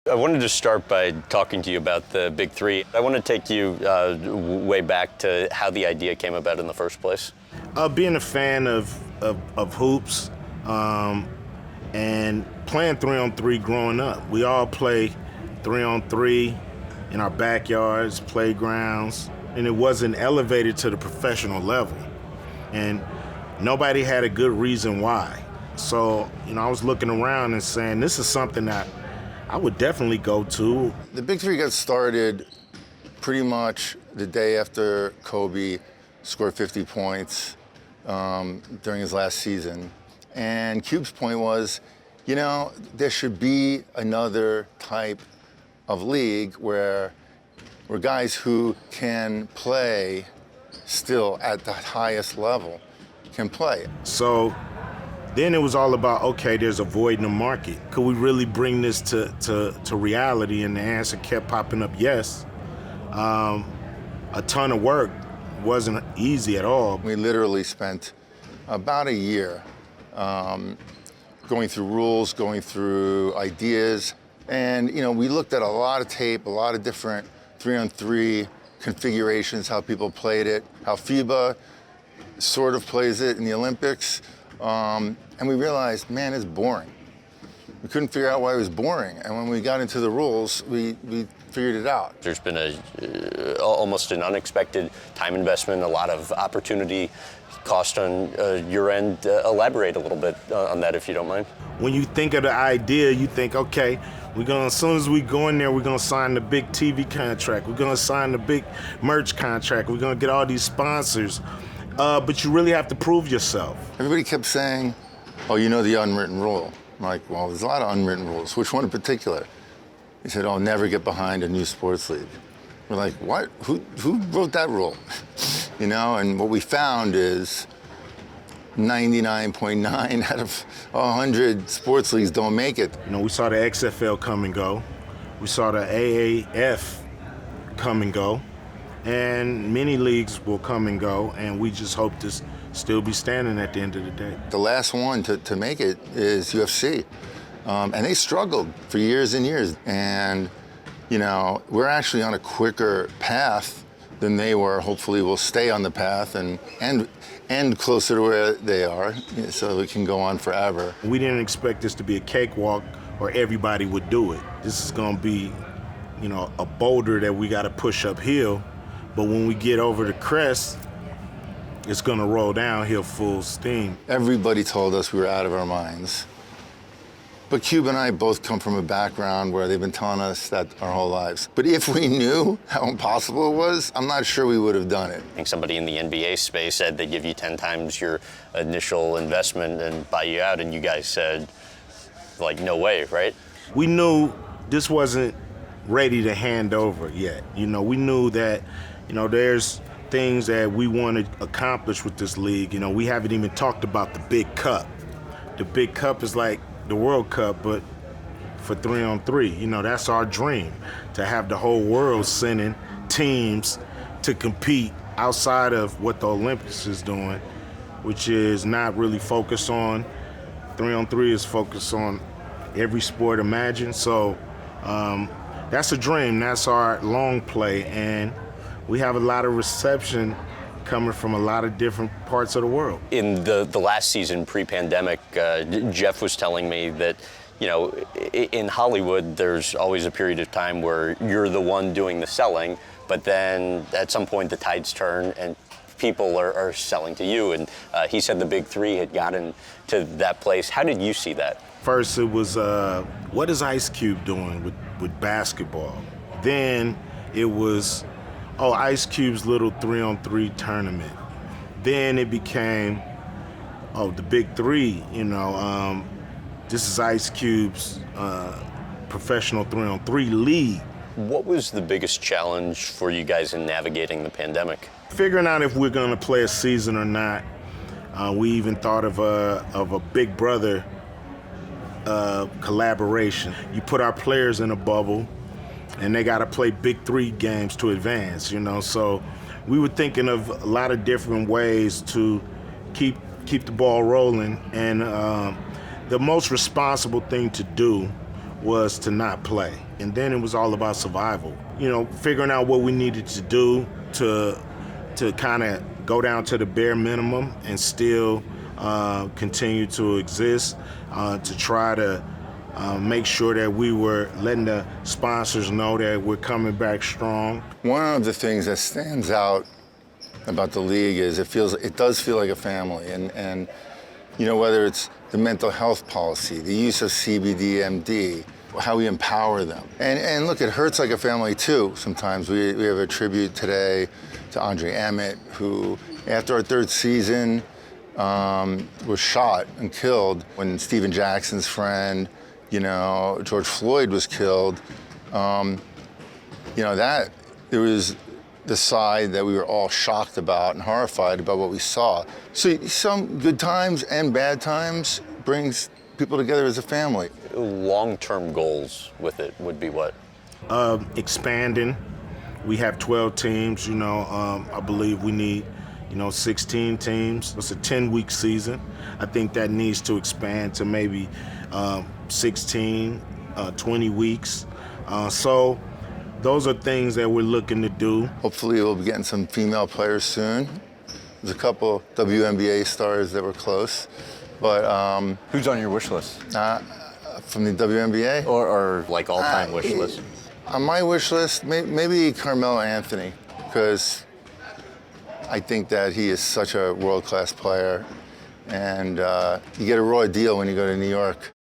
I wanted to start by talking to you about the Big Three. I want to take you way back to how the idea came about in the first place. Being a fan of hoops and playing 3-on-3 growing up. We all play 3-on-3 in our backyards, playgrounds, and it wasn't elevated to the professional level. And nobody had a good reason why. So, I was looking around and saying, this is something that I would definitely go to. The Big Three got started pretty much the day after Kobe scored 50 points during his last season. And Cube's point was, there should be another type of league where guys who can play still at the highest level can play. So then it was all about, okay, there's a void in the market. Could we really bring this to reality? And the answer kept popping up, yes. A ton of work. Wasn't easy at all. We literally spent about a year going through rules, going through ideas. And, we looked at a lot of tape, a lot of different 3-on-3 configurations, how people played it, how FIBA sort of plays it in the Olympics. And we realized, man, it's boring. We couldn't figure out why it was boring. And when we got into the rules, we figured it out. There's been almost an unexpected time investment, a lot of opportunity cost on your end. Elaborate a little bit on that, if you don't mind. When you think of the idea, you think, okay, as soon as we go in there, we're gonna sign the big TV contract. We're gonna sign the big merch contract. We're gonna get all these sponsors. But you really have to prove yourself. Everybody kept saying, oh, the unwritten rule. I'm like, well, there's a lot of unwritten rules. Which one in particular? He said, oh, never get behind a new sports league. We're like, what? Who wrote that rule? And what we found is 99.9 out of 100 sports leagues don't make it. We saw the XFL come and go. We saw the AAF come and go. And many leagues will come and go, and we just hope to still be standing at the end of the day. The last one to make it is UFC. And they struggled for years and years. And, we're actually on a quicker path than they were. Hopefully we'll stay on the path and closer to where they are so we can go on forever. We didn't expect this to be a cakewalk or everybody would do it. This is going to be, a boulder that we got to push uphill. But when we get over the crest, it's going to roll downhill full steam. Everybody told us we were out of our minds. But Cube and I both come from a background where they've been telling us that our whole lives. But if we knew how impossible it was, I'm not sure we would have done it. I think somebody in the NBA space said they give you 10 times your initial investment and buy you out, and you guys said, no way, right? We knew this wasn't ready to hand over yet. We knew that, there's things that we want to accomplish with this league. We haven't even talked about the Big Cup. The Big Cup is like the World Cup, but for 3-on-3. That's our dream, to have the whole world sending teams to compete outside of what the Olympics is doing, which is not really focused on. 3-on-3 is focused on every sport imagined. So that's a dream. That's our long play, and we have a lot of reception coming from a lot of different parts of the world. In the last season, pre-pandemic, Jeff was telling me that, in Hollywood, there's always a period of time where you're the one doing the selling, but then at some point the tides turn and people are selling to you. And he said the Big Three had gotten to that place. How did you see that? First, it was, what is Ice Cube doing with basketball? Then it was, Ice Cube's little 3-on-3 tournament. Then it became, the Big Three, this is Ice Cube's professional 3-on-3 league. What was the biggest challenge for you guys in navigating the pandemic? Figuring out if we're going to play a season or not. We even thought of a Big Brother collaboration. You put our players in a bubble, and they got to play Big Three games to advance, So we were thinking of a lot of different ways to keep the ball rolling. And the most responsible thing to do was to not play. And then it was all about survival. You know, figuring out what we needed to do to kind of go down to the bare minimum and still continue to exist, to try to make sure that we were letting the sponsors know that we're coming back strong. One of the things that stands out about the league is it does feel like a family, and you know, whether it's the mental health policy, the use of CBD, how we empower them. And look, it hurts like a family too. Sometimes we have a tribute today to Andre Emmett, who after our third season was shot and killed when Stephen Jackson's friend, you know, George Floyd was killed. You know, that it was the side that we were all shocked about and horrified about what we saw. So some good times and bad times brings people together as a family. Long-term goals with it would be what? Expanding. We have 12 teams, you know. I believe we need, you know, 16 teams. It's a 10-week season. I think that needs to expand to maybe 16, 20 weeks. So those are things that we're looking to do. Hopefully we'll be getting some female players soon. There's a couple WNBA stars that were close. But who's on your wish list? From the WNBA? Or like all-time wish list? On my wish list, maybe Carmelo Anthony, because I think that he is such a world-class player, and you get a raw deal when you go to New York.